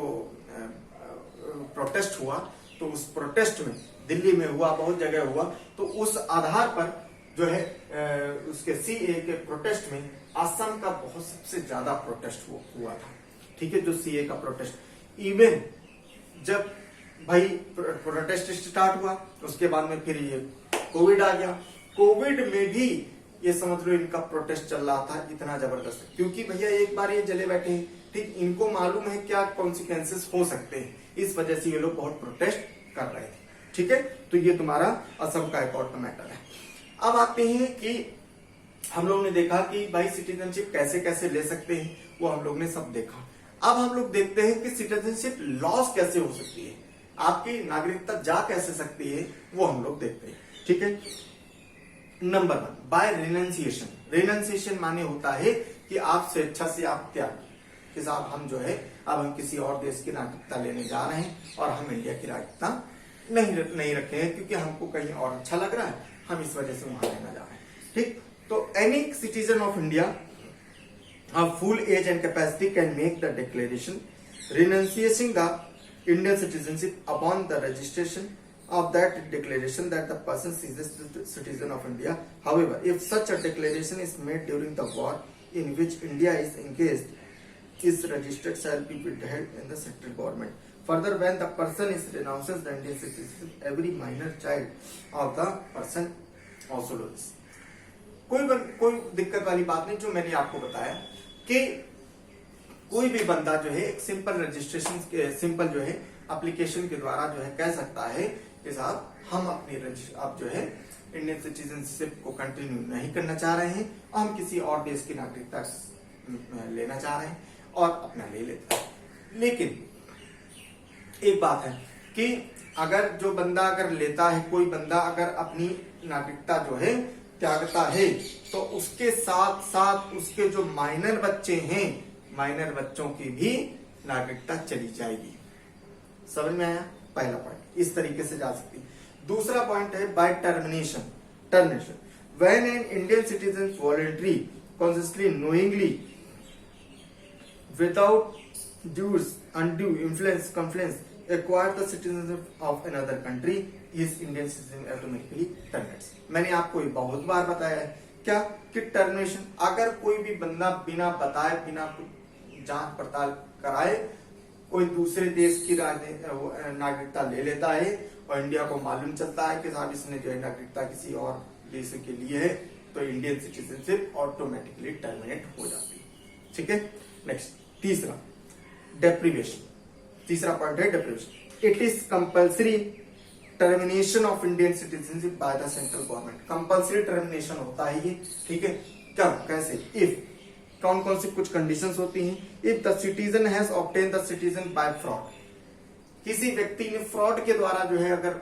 A: प्रोटेस्ट हुआ, तो उस प्रोटेस्ट में दिल्ली में हुआ, बहुत जगह हुआ, तो उस आधार पर जो है उसके CAA के प्रोटेस्ट में असम का बहुत सबसे ज्यादा प्रोटेस्ट हुआ था। ठीक है, जो CAA का प्रोटेस्ट, इवन जब भाई प्रोटेस्ट स्टार्ट हुआ, उसके बाद में फिर ये कोविड आ गया। कोविड में भी ये समझ लो इनका प्रोटेस्ट चल रहा था इतना जबरदस्त, क्योंकि भैया एक बार ये जले बैठे हैं, ठीक, इनको मालूम है क्या कॉन्सिक्वेंसेस हो सकते हैं, इस वजह से ये लोग बहुत प्रोटेस्ट कर रहे थे। ठीक है, तो ये तुम्हारा असम का कोर्ट का मैटर है। अब आते हैं कि हम लोग ने देखा कि भाई सिटीजनशिप कैसे कैसे ले सकते हैं, वो हम लोग ने सब देखा। अब हम लोग देखते हैं कि सिटीजनशिप लॉस कैसे हो सकती है, आपकी नागरिकता जा कैसे सकती है, वो हम लोग देखते हैं। ठीक है, नंबर 1 बाय रिनंसिएशन। रिनंसिएशन माने होता है कि आप स्वेच्छा से आप त्याग कि साहब हम जो है अब हम किसी और देश की नागरिकता लेने जा रहे हैं, और हम इंडिया की नागरिकता नहीं रखे हैं क्योंकि हमको कहीं और अच्छा लग रहा है, हम इस वजह से वहां रहना जा रहे हैं। ठीक, तो any citizen of India of full age and capacity can make the declaration renunciating the Indian citizenship upon the registration of that declaration that the person ceases to be citizen of India. However, if such a declaration is made during the war in which India is engaged, is registered shall be withheld in the central government. Further, when the person is renounces the Indian citizenship, every minor child of the person also loses. कोई दिक्कत वाली बात नहीं, जो मैंने आपको बताया कि कोई भी बंदा जो है एक सिंपल रजिस्ट्रेशन सिंपल जो है एप्लीकेशन के द्वारा जो है कह सकता है कि साहब हम अपनी अब जो है इंडियन सिटीजनशिप को कंटिन्यू नहीं करना चाह रहे हैं, हम किसी और देश की नागरिकता लेना चाह रहे हैं, और अपना ले लेते हैं। लेकिन एक बात है कि अगर जो बंदा अगर लेता है, कोई बंदा अगर अपनी नागरिकता जो है त्यागता है, तो उसके साथ साथ उसके जो माइनर बच्चे हैं, माइनर बच्चों की भी नागरिकता चली जाएगी। समझ में आया? पहला पॉइंट इस तरीके से जा सकती है। दूसरा पॉइंट है by termination. When an Indian citizen voluntary consciously knowingly without duress undue influence confluence acquire the citizenship of another country, his Indian citizen automatically terminates. मैंने आपको ये बहुत बार बताया है क्या कि टर्मिनेशन, अगर कोई भी बंदा बिना बताए, बिना जांच पड़ताल कराए कोई दूसरे देश की नागरिकता ले लेता है, और इंडिया को मालूम चलता है कि साहब इसने जो है नागरिकता किसी और देश के लिए है, तो इंडियन सिटीजनशिप ऑटोमेटिकली टर्मिनेट हो जाती है। ठीक है, नेक्स्ट तीसरा डेप्रीवेशन। तीसरा पॉइंट है deprivation. It is compulsory termination of Indian citizenship by the central government. Compulsory termination होता है ये। ठीक है, क्या कैसे? इफ कौन कौन सी कुछ कंडीशंस होती हैं। If the citizen has obtain the citizen bye fraud, किसी व्यक्ति ने फ्रॉड के द्वारा जो है अगर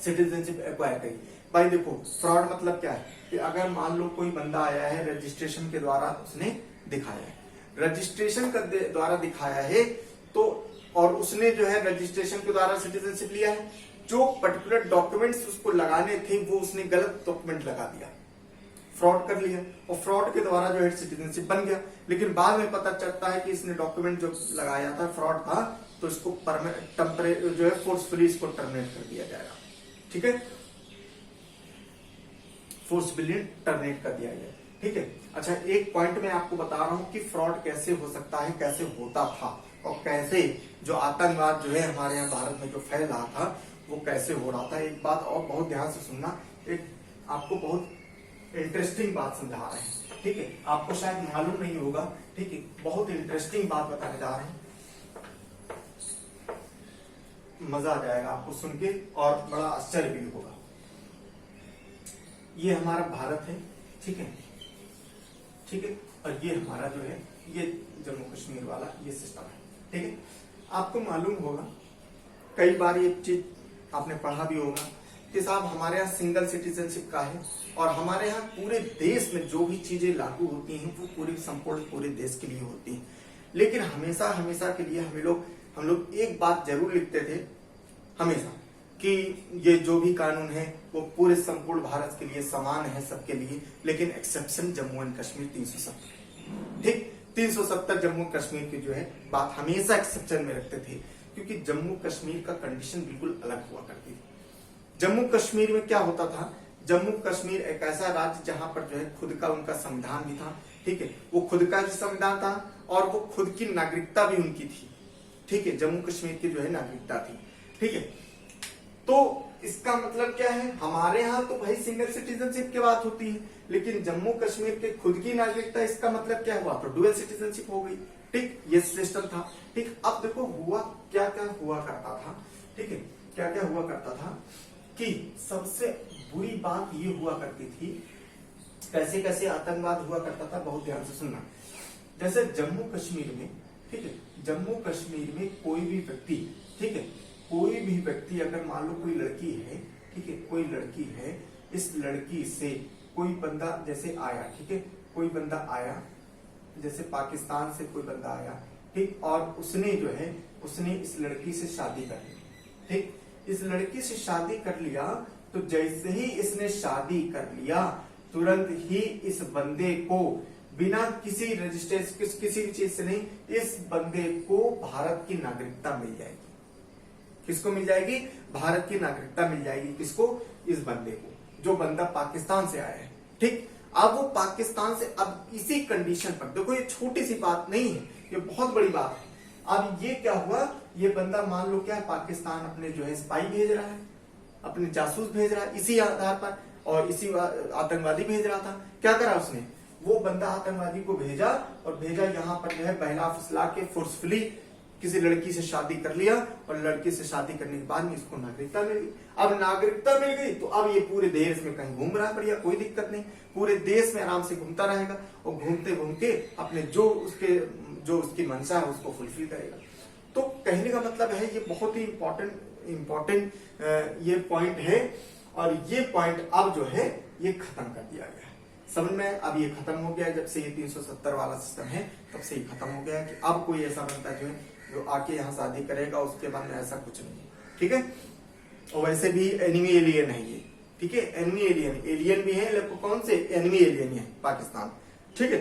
A: सिटीजनशिप एक्वायर करी, भाई देखो, फ्रॉड मतलब क्या है कि अगर मान लो कोई बंदा आया है, रजिस्ट्रेशन के द्वारा उसने दिखाया है, रजिस्ट्रेशन के द्वारा दिखाया है, तो और उसने जो है रजिस्ट्रेशन के द्वारा सिटीजनशिप लिया है, जो पर्टिकुलर डॉक्यूमेंट्स उसको लगाने थे वो उसने गलत डॉक्यूमेंट लगा दिया, फ्रॉड कर लिया, और फ्रॉड के द्वारा जो है सिटीजनशिप बन गया। लेकिन बाद में पता चलता है कि इसने डॉक्यूमेंट जो लगाया था फ्रॉड था, तो इसको जो है फोर्सफुली इसको टर्मिनेट कर दिया जाएगा। ठीक है, फोर्सफुली टर्मिनेट कर दिया गया। ठीक है, अच्छा एक पॉइंट मैं आपको बता रहा हूं कि फ्रॉड कैसे हो सकता है, कैसे होता था, और कैसे जो आतंकवाद जो है हमारे यहाँ भारत में जो फैल रहा था वो कैसे हो रहा था। एक बात और बहुत ध्यान से सुनना, एक आपको बहुत इंटरेस्टिंग बात समझा रहे हैं। ठीक है, आपको शायद मालूम नहीं होगा। ठीक है, बहुत इंटरेस्टिंग बात बताने जा रहे हैं, मजा आ जाएगा आपको सुन के और बड़ा आश्चर्य भी होगा। ये हमारा भारत है, ठीक है, ठीक है, और ये हमारा जो है ये जम्मू कश्मीर वाला ये सिस्टम है। ठीक है, आपको मालूम होगा, कई बार ये चीज आपने पढ़ा भी होगा कि साहब हमारे यहाँ सिंगल सिटीजनशिप का है, और हमारे यहाँ पूरे देश में जो भी चीजें लागू होती हैं वो पूरी संपूर्ण पूरे देश के लिए होती हैं। लेकिन हमेशा हमेशा के लिए हम लोग एक बात जरूर लिखते थे हमेशा, कि ये जो भी कानून है वो पूरे संपूर्ण भारत के लिए समान है सबके लिए, लेकिन एक्सेप्शन जम्मू एंड कश्मीर 370। ठीक, 370 जम्मू कश्मीर की जो है बात हमेशा एक्सेप्शन में रखते थे, क्योंकि जम्मू कश्मीर का कंडीशन बिल्कुल अलग हुआ करती थी। जम्मू कश्मीर में क्या होता था, जम्मू कश्मीर एक ऐसा राज्य जहां पर जो है खुद का उनका संविधान भी था। ठीक है, वो खुद का भी संविधान था और वो खुद की नागरिकता भी उनकी थी। ठीक है, जम्मू कश्मीर की जो है नागरिकता थी। ठीक है, तो इसका मतलब क्या है, हमारे यहाँ तो भाई सिंगल सिटीजनशिप की बात होती है, लेकिन जम्मू कश्मीर के खुद की नागरिकता, इसका मतलब क्या हुआ, तो डुअल सिटीजनशिप हो गई। ठीक, ये सिस्टम था। ठीक, अब देखो हुआ क्या क्या हुआ करता था। ठीक है, क्या क्या हुआ करता था कि सबसे बुरी बात ये हुआ करती थी, कैसे कैसे आतंकवाद हुआ करता था, बहुत ध्यान से सुनना। जैसे जम्मू कश्मीर में, ठीक है, जम्मू कश्मीर में कोई भी व्यक्ति, ठीक है, कोई भी व्यक्ति अगर मान लो कोई लड़की है, ठीक है, कोई लड़की है, इस लड़की से कोई बंदा जैसे आया, ठीक है, कोई बंदा आया, जैसे पाकिस्तान से कोई बंदा आया, ठीक, और उसने जो है उसने इस लड़की से शादी कर ली। ठीक, इस लड़की से शादी कर लिया, तो जैसे ही इसने शादी कर लिया तुरंत ही इस बंदे को बिना किसी रजिस्ट्रेशन किसी भी चीज से नहीं, इस बंदे को भारत की नागरिकता मिल जाएगी। किसको मिल जाएगी, भारत की नागरिकता मिल जाएगी। किसको, इस बंदे को, जो बंदा पाकिस्तान से आया है। ठीक, अब वो पाकिस्तान से, अब इसी कंडीशन पर देखो, ये छोटी सी बात नहीं है, ये बहुत बड़ी बात है। अब ये क्या हुआ, ये बंदा मान लो क्या, पाकिस्तान अपने जो है स्पाई भेज रहा है, अपने जासूस भेज रहा है इसी आधार पर, और इसी आतंकवादी भेज रहा था। क्या करा उसने, वो बंदा आतंकवादी को भेजा, और भेजा यहाँ पर जो है बहला फुसला के फोर्सफुली किसी लड़की से शादी कर लिया, और लड़की से शादी करने के बाद में इसको नागरिकता मिल गई। अब नागरिकता मिल गई तो अब ये पूरे देश में कहीं घूम रहा, बढ़िया, कोई दिक्कत नहीं, पूरे देश में आराम से घूमता रहेगा, और घूमते घूमते अपने जो उसकी मंशा है उसको फुलफिल करेगा। तो कहने का मतलब है ये बहुत ही इम्पोर्टेंट ये पॉइंट है, और ये पॉइंट अब जो है ये खत्म कर दिया गया है। समझ में, अब ये खत्म हो गया, जब से ये 370 वाला सिस्टम है तब से ये खत्म हो गया कि अब कोई ऐसा बनता जो है जो आके यहाँ शादी करेगा, उसके बाद में ऐसा कुछ नहीं है। ठीक है, और वैसे भी एनिमी एलियन है ये। ठीक है, एनिमी एलियन भी है, लेकिन कौन से एनिमी एलियन है, पाकिस्तान। ठीक है,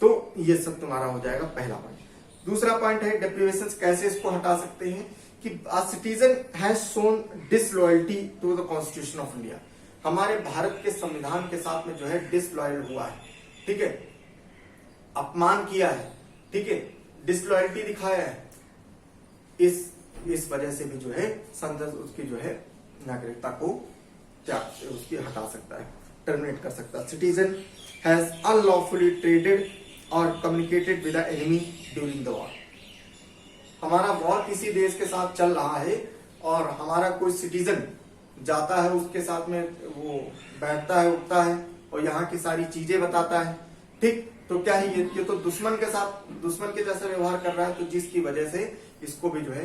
A: तो ये सब तुम्हारा हो जाएगा पहला पॉइंट। दूसरा पॉइंट है डेप्रिवेशन, कैसे इसको हटा सकते हैं कि a citizen has shown disloyalty to the constitution of India, हमारे भारत के संविधान के साथ में जो है डिसलॉयल हुआ है। ठीक है, अपमान किया है, ठीक है, डिसलॉयल्टी दिखाया है, इस वजह से भी जो है संसद उसकी जो है नागरिकता को त्याग उसकी हटा सकता है, टर्मिनेट कर सकता है। सिटीजन हैज अनलॉफुली ट्रेडेड और communicated with the enemy during the war, हमारा वॉर किसी देश के साथ चल रहा है और हमारा कोई सिटीजन जाता है, उसके साथ में वो बैठता है, उठता है, और यहाँ की सारी चीजें बताता है। ठीक, तो क्या है ये तो दुश्मन के साथ, दुश्मन के जैसा व्यवहार कर रहा है, तो जिसकी वजह से इसको भी जो है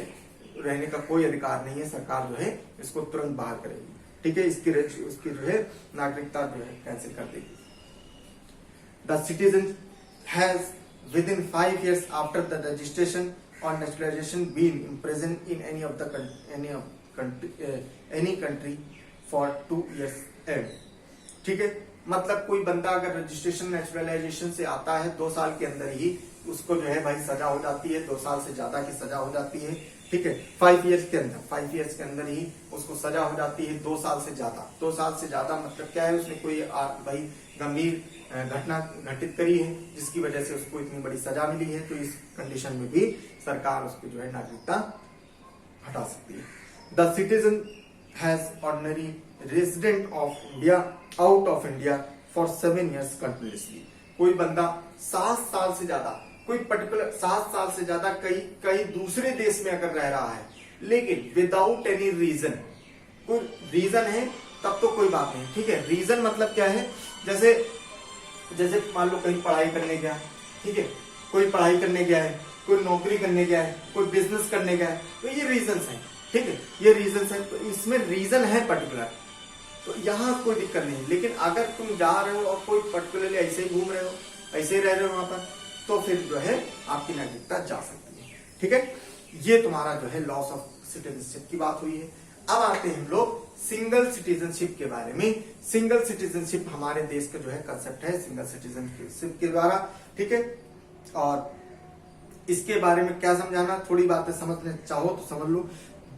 A: रहने का कोई अधिकार नहीं है, सरकार जो है इसको तुरंत बाहर करेगी। ठीक है, उसकी जो है नागरिकता जो है कैंसिल कर देगी। The citizen has within 5 years after the registration or naturalisation been imprisoned in any country for 2 years and. ठीक है, मतलब कोई बंदा अगर रजिस्ट्रेशन नेचुरलाइजेशन से आता है 2 साल के अंदर ही उसको जो है भाई सजा हो जाती है, 2 साल से ज्यादा की सजा हो जाती है। ठीक है, 5 years के अंदर ही उसको सजा हो जाती है, 2 साल से ज्यादा। 2 साल से ज्यादा मतलब क्या है, उसने कोई भाई गंभीर घटना घटित करी है जिसकी वजह से उसको इतनी बड़ी सजा मिली है, तो इस कंडीशन में भी सरकार उसको जो है नागरिकता हटा सकती है। The citizen has ordinary resident of India out of India for 7 years continuously. कोई बंदा 7 साल से ज्यादा, कोई पर्टिकुलर 7 साल से ज्यादा कहीं दूसरे देश में अगर रह रहा है, लेकिन विदाउट एनी रीजन, कोई रीजन है तब तो कोई बात नहीं। ठीक है, रीजन मतलब क्या है, जैसे मान लो कहीं पढ़ाई करने गया, ठीक है, कोई पढ़ाई करने गया है, कोई नौकरी करने गया है, कोई बिजनेस करने गया है, तो ये रीजंस है। ठीक है, ये रीजंस है, तो इसमें रीजन है पर्टिकुलर, तो यहाँ कोई दिक्कत नहीं। लेकिन अगर तुम जा रहे हो और कोई पर्टिकुलरली ऐसे ही घूम रहे हो, ऐसे ही रह रहे हो वहां पर, तो फिर जो है आपकी नागरिकता जा सकती है। ठीक है, ये तुम्हारा जो है लॉस ऑफ सिटीजनशिप की बात हुई है। अब आते हैं हम लोग सिंगल सिटीजनशिप के बारे में। सिंगल सिटीजनशिप हमारे देश का जो है कंसेप्ट है सिंगल सिटीजनशिप के द्वारा। ठीक है, और इसके बारे में क्या समझाना, थोड़ी बातें समझना चाहो तो समझ लो।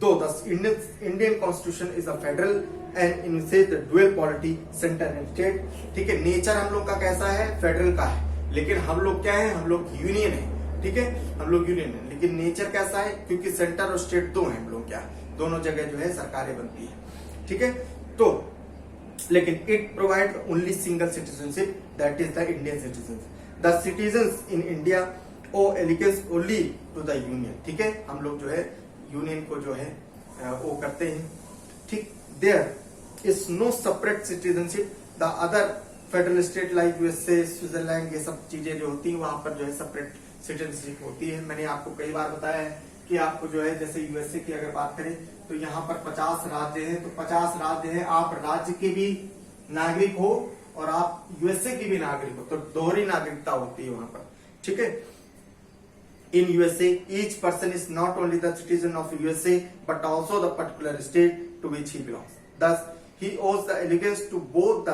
A: Indian constitution is a federal and in से dual polity centre and state. ठीक है, नेचर हम लोग का कैसा है, फेडरल का है, लेकिन हम लोग क्या है, हम लोग यूनियन है। ठीक है, हम लोग यूनियन है, लेकिन नेचर कैसा है, क्योंकि सेंटर और स्टेट दो हैं हम लोग, क्या दोनों जगह जो है सरकारें बनती है। ठीक है, तो लेकिन it provide only single citizenship, that is the Indian citizen. The citizens in India owe allegiance only to the union. ठीक है, हम लोग जो है यूनियन को जो है वो करते हैं। ठीक, there is no separate citizenship. The other federal state like USA, Switzerland, ये सब चीजें जो होती है वहां पर जो है सेपरेट सिटीजनशिप होती है। मैंने आपको कई बार बताया है कि आपको जो है जैसे यूएसए की अगर बात करें तो यहाँ पर 50 राज्य हैं, तो 50 राज्य हैं, आप राज्य के भी नागरिक हो और आप यूएसए की भी नागरिक हो, तो दोहरी नागरिकता होती है वहां पर। ठीक है, in USA each person is not only the citizen of USA but also the particular state to which he belongs. Thus he owes the allegiance to both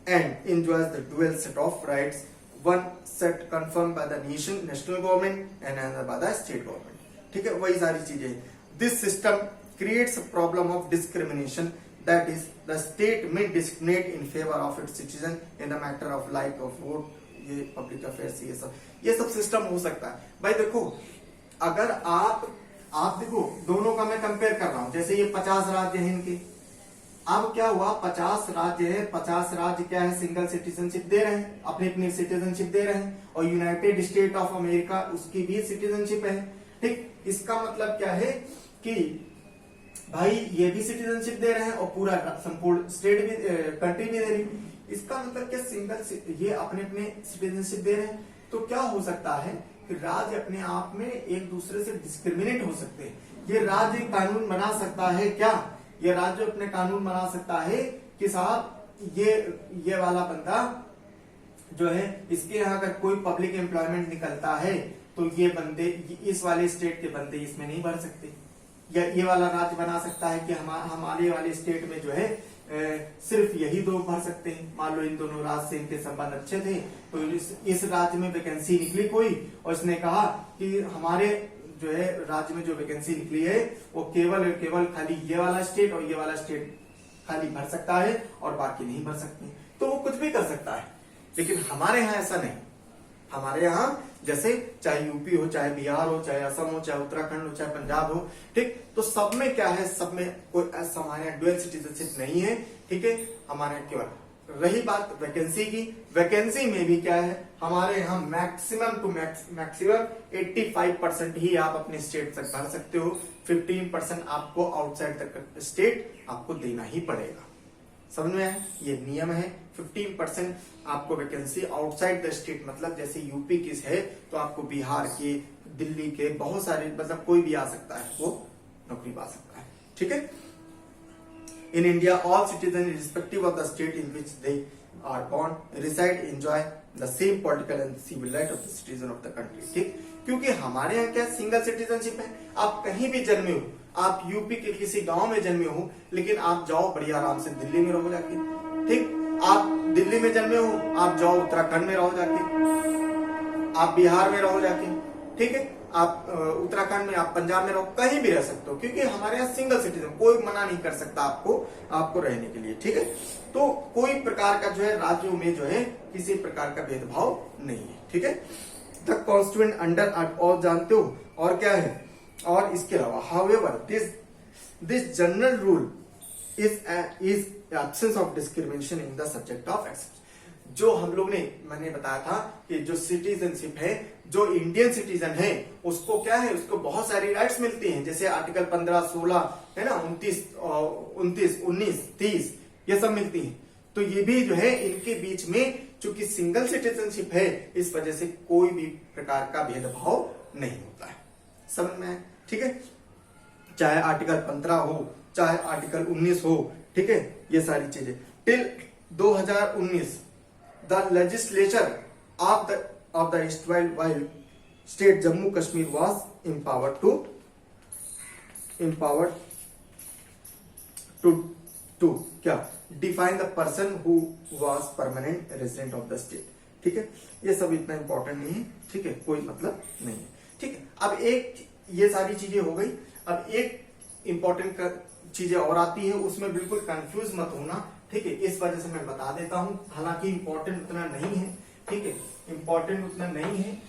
A: and enjoys the dual set of rights, one set confirmed by the national government and another by the state government. ठीक है, वही सारी चीजें। This system creates a problem of discrimination, that is the state may discriminate in favor of its citizen in the matter of right of vote, ये public affairs, ये सब system हो सकता है। भाई देखो, अगर आप देखो दोनों का मैं कंपेयर कर रहा हूं, जैसे ये 50 राज्य हैं इनके, अब क्या हुआ, 50 राज्य है, 50 राज्य क्या है, सिंगल सिटीजनशिप दे रहे हैं, अपनी अपनी सिटीजनशिप दे रहे हैं, और यूनाइटेड स्टेट ऑफ अमेरिका उसकी भी सिटीजनशिप है। ठीक, इसका मतलब क्या है कि भाई ये भी सिटीजनशिप दे रहे हैं और पूरा संपूर्ण स्टेट भी, कंट्री भी दे रही है। इसका मतलब क्या, सिंगल ये अपने अपने सिटीजनशिप दे रहे हैं, तो क्या हो सकता है कि राज्य अपने आप में एक दूसरे से डिस्क्रिमिनेट हो सकते हैं। ये राज्य कानून बना सकता है क्या, ये राज्य अपने कानून बना सकता है कि साहब ये वाला बंदा जो है, इसके यहाँ अगर कोई पब्लिक एम्प्लॉयमेंट निकलता है तो ये बंदे, इस वाले स्टेट के बंदे इसमें नहीं भर सकते, या ये वाला राज्य बना सकता है कि हमारे वाले स्टेट में जो है सिर्फ यही 2 भर सकते हैं। मान लो इन दोनों राज्य से इनके संबंध अच्छे थे, तो इस राज्य में वैकेंसी निकली कोई, और इसने कहा कि हमारे जो है राज्य में जो वैकेंसी निकली है वो केवल खाली ये वाला स्टेट और ये वाला स्टेट खाली भर सकता है और बाकी नहीं भर सकते, तो वो कुछ भी कर सकता है। लेकिन हमारे यहाँ ऐसा नहीं। हमारे यहाँ जैसे चाहे यूपी हो, चाहे बिहार हो, चाहे असम हो, चाहे उत्तराखंड हो, चाहे पंजाब हो, ठीक, तो सब में क्या है, सब में कोई ऐसा हमारे यहाँ डुअल सिटीजनशिप नहीं है। ठीक है, हमारे केवल रही बात वैकेंसी की, वैकेंसी में भी क्या है, हमारे यहाँ मैक्सिमम टू मैक्सिमम 85% ही आप अपने स्टेट तक भर सकते हो, 15% आपको आउटसाइड तक स्टेट आपको देना ही पड़ेगा। समझ में आया, ये नियम है। 15% आपको वैकेंसी आउटसाइड द स्टेट, मतलब जैसे यूपी की है तो आपको बिहार के, दिल्ली के, बहुत सारे, मतलब कोई भी आ सकता है, वो नौकरी पा सकता है। ठीक है, in India all citizen respective of the state in which they are born reside enjoy the same political and civil right of the citizen of the country. ठीक, क्योंकि हमारे यहाँ क्या सिंगल सिटीजनशिप है, आप कहीं भी जन्मे हो, आप यूपी के किसी गांव में जन्मे हो, लेकिन आप जाओ बढ़िया आराम से दिल्ली में रहो जाके। ठीक, आप दिल्ली में जन्मे हो, आप जाओ उत्तराखंड में रहो जाके, आप बिहार में रहो जाके, ठीक है, आप उत्तराखंड में, आप पंजाब में रहो, कहीं भी रह सकते हो, क्योंकि हमारे यहाँ सिंगल सिटीजन, कोई मना नहीं कर सकता आपको रहने के लिए। ठीक है, तो कोई प्रकार का जो है राज्यों में जो है किसी प्रकार का भेदभाव नहीं है। ठीक है, द कॉन्स्टिट्यूएंट अंडर एक्ट और जानते हो और क्या है, और इसके अलावा however this general rule is absence of discrimination in the subject of exception. जो हम लोग मैंने बताया था कि जो सिटीजनशिप है, जो इंडियन सिटीजन है, उसको क्या है, उसको बहुत सारी राइट्स मिलती हैं, जैसे आर्टिकल 15, 16 है ना, 29, 19, 30 ये सब मिलती हैं। तो ये भी जो है इनके बीच में चूंकि सिंगल सिटीजनशिप है, इस वजह से कोई भी प्रकार का भेदभाव नहीं होता है। समझ में आए? ठीक है, चाहे आर्टिकल 15 हो, चाहे आर्टिकल 19 हो, ठीक है, ये सारी चीजें। Till 2019 the legislature of the erstwhile state Jammu Kashmir was empowered to क्या define the person who was permanent resident of the state. ठीक है, ये सब इतना इंपॉर्टेंट नहीं है। ठीक है, कोई मतलब नहीं है। ठीक है, अब एक ये सारी चीजें हो गई। अब एक इंपॉर्टेंट चीजें और आती है, उसमें बिल्कुल कंफ्यूज मत होना। ठीक है, इस वजह से मैं बता देता हूं, हालांकि इंपॉर्टेंट उतना नहीं है। ठीक है, इंपॉर्टेंट उतना नहीं है,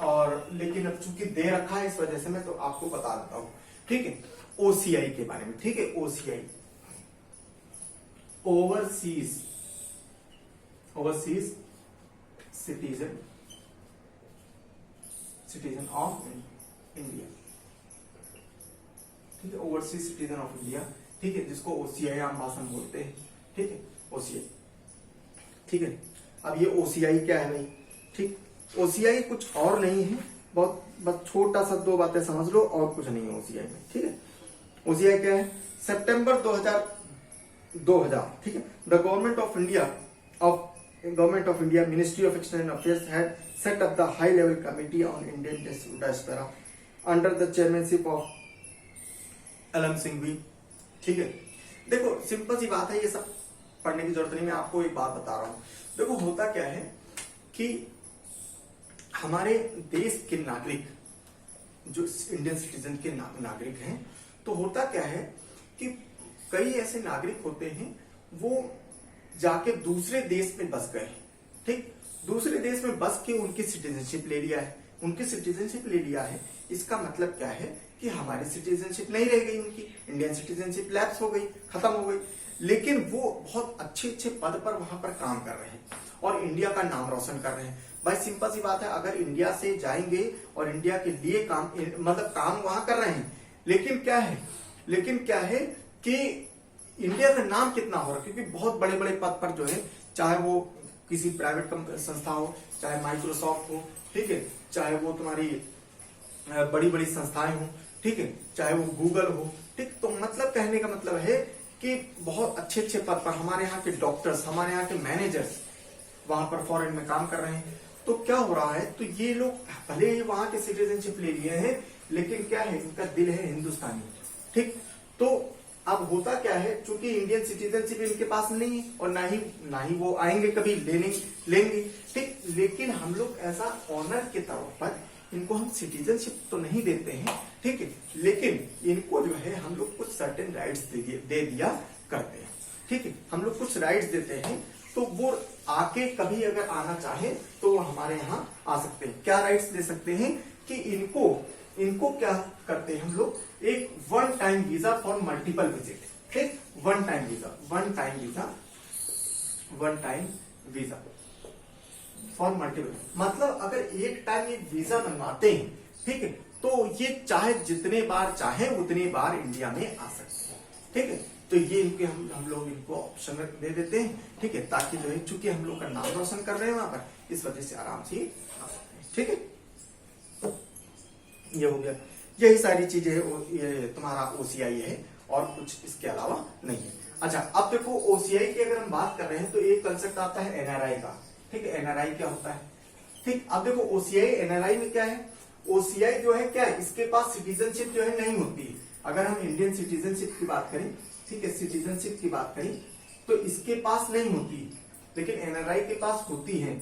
A: और लेकिन अब चूंकि दे रखा है इस वजह से मैं तो आपको बता देता हूं। ठीक है, ओसीआई के बारे में। ठीक है, OCI overseas citizen of India. ठीक है, ओवरसीज सिटीजन ऑफ इंडिया। ठीक है, जिसको ओसीआई आम भाषा में बोलते हैं। ठीक है, ओसीआई। ठीक है, अब ये ओसीआई क्या है भाई? ठीक, ओसीआई कुछ और नहीं है, बहुत बस छोटा सा 2 बातें समझ लो, और कुछ नहीं है ओसीआई में। ठीक है, ओसीआई क्या है? सितंबर 2000 ठीक है, the government of India ministry of external affairs had set up the high level committee on Indian diaspora under the chairmanship of LM Singhvi. ठीक है, देखो सिंपल सी बात है, ये सब पढ़ने की जरूरत नहीं, मैं आपको एक बात बता रहा हूं। देखो होता क्या है कि हमारे देश के नागरिक जो इंडियन सिटीजन के नागरिक हैं, तो होता क्या है कि कई ऐसे नागरिक होते हैं वो जाके दूसरे देश में बस गए। ठीक, दूसरे देश में बस के उनकी सिटीजनशिप ले लिया है। इसका मतलब क्या है कि हमारी सिटीजनशिप नहीं रह गई, उनकी इंडियन सिटीजनशिप लैप्स हो गई, खत्म हो गई, लेकिन वो बहुत अच्छे पद पर वहां पर काम कर रहे हैं और इंडिया का नाम रोशन कर रहे हैं। भाई सिंपल सी बात है, अगर इंडिया से जाएंगे और इंडिया के लिए काम वहां कर रहे हैं, लेकिन क्या है कि इंडिया का नाम कितना हो रहा है, क्योंकि बहुत बड़े बड़े पद पर जो है, चाहे वो किसी प्राइवेट संस्था हो, चाहे माइक्रोसॉफ्ट हो, ठीक है, चाहे वो तुम्हारी बड़ी बड़ी संस्थाएं हो, ठीक है, चाहे वो गूगल हो। ठीक, तो मतलब कहने का मतलब है कि बहुत अच्छे पद पर हमारे यहाँ के डॉक्टर्स, हमारे यहाँ के मैनेजर्स वहां पर फॉरेन में काम कर रहे हैं। तो क्या हो रहा है, तो ये लोग भले ही वहां के सिटीजनशिप ले लिए हैं, लेकिन क्या है, इनका दिल है हिंदुस्तानी। ठीक, तो अब होता क्या है, चूंकि इंडियन सिटीजनशिप इनके पास नहीं है और ना ही वो आएंगे कभी लेंगे। ठीक, लेकिन हम लोग ऐसा ऑनर के तौर पर इनको हम सिटीजनशिप तो नहीं देते हैं। ठीक है, लेकिन इनको जो है हम लोग कुछ सर्टेन राइट्स दे दिया करते हैं। ठीक है, हम लोग कुछ राइट्स देते हैं, तो वो आके कभी अगर आना चाहे तो वो हमारे यहाँ आ सकते हैं। क्या राइट्स दे सकते हैं कि इनको क्या करते हैं हम लोग, एक 1 time visa for multiple visit. ठीक, 1 टाइम वीजा फॉर मल्टीपल, मतलब अगर एक टाइम ये वीजा बनवाते हैं, ठीक है, तो ये चाहे जितने बार चाहे उतनी बार इंडिया में आ सकते हैं। ठीक है, तो ये इनके हम लोग इनको ऑप्शन दे देते हैं। ठीक है, ताकि जो है चूंकि हम लोग का नाम रोशन कर रहे हैं वहां पर, इस वजह से आराम से आ सकते हैं। ठीक है, ये हो गया, यही सारी चीजें ये तुम्हारा ओसीआई है। और कुछ इसके अलावा नहीं है। अच्छा, अब देखो ओसीआई की अगर हम बात कर रहे हैं तो एक कंसेप्ट आता है एनआरआई का। ठीक है, एनआरआई क्या होता है? ठीक, अब देखो ओसीआई एनआरआई में क्या है, ओसीआई जो है क्या है, इसके पास सिटीजनशिप जो है नहीं होती है। अगर हम इंडियन सिटीजनशिप की बात करें, ठीक है, सिटीजनशिप की बात करें तो इसके पास नहीं होती, लेकिन एनआरआई के पास होती है।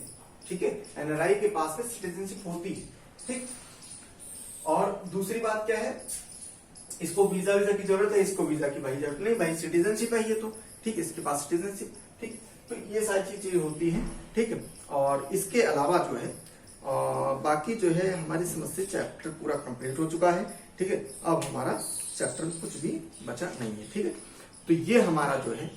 A: ठीक है, एनआरआई के पास में सिटीजनशिप होती है। ठीक, और दूसरी बात क्या है, इसको वीजा की जरूरत है, इसको वीजा की भाई जरूरत नहीं, भाई सिटीजनशिप है ये तो। ठीक, इसके पास सिटीजनशिप। ठीक, तो ये सारी चीजें होती हैं। ठीक है, और इसके अलावा जो है बाकी जो है हमारी समस्या चैप्टर पूरा कंप्लीट हो चुका है। ठीक है, अब हमारा चैप्टर कुछ भी बचा नहीं है। ठीक है, तो ये हमारा जो है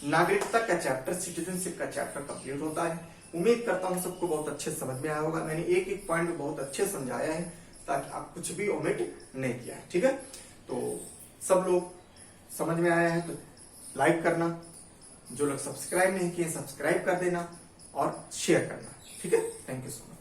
A: नागरिकता का चैप्टर, सिटीजनशिप का चैप्टर कंप्लीट होता है। उम्मीद करता हूं सबको बहुत अच्छे समझ में आया होगा। मैंने एक एक पॉइंट बहुत अच्छे समझाया है ताकि आप कुछ भी ओमिट नहीं किया है। ठीक है, तो सब लोग समझ में आया है तो लाइक करना, जो लोग सब्सक्राइब नहीं किए सब्सक्राइब कर देना और शेयर करना। ठीक है, थैंक यू सो मच।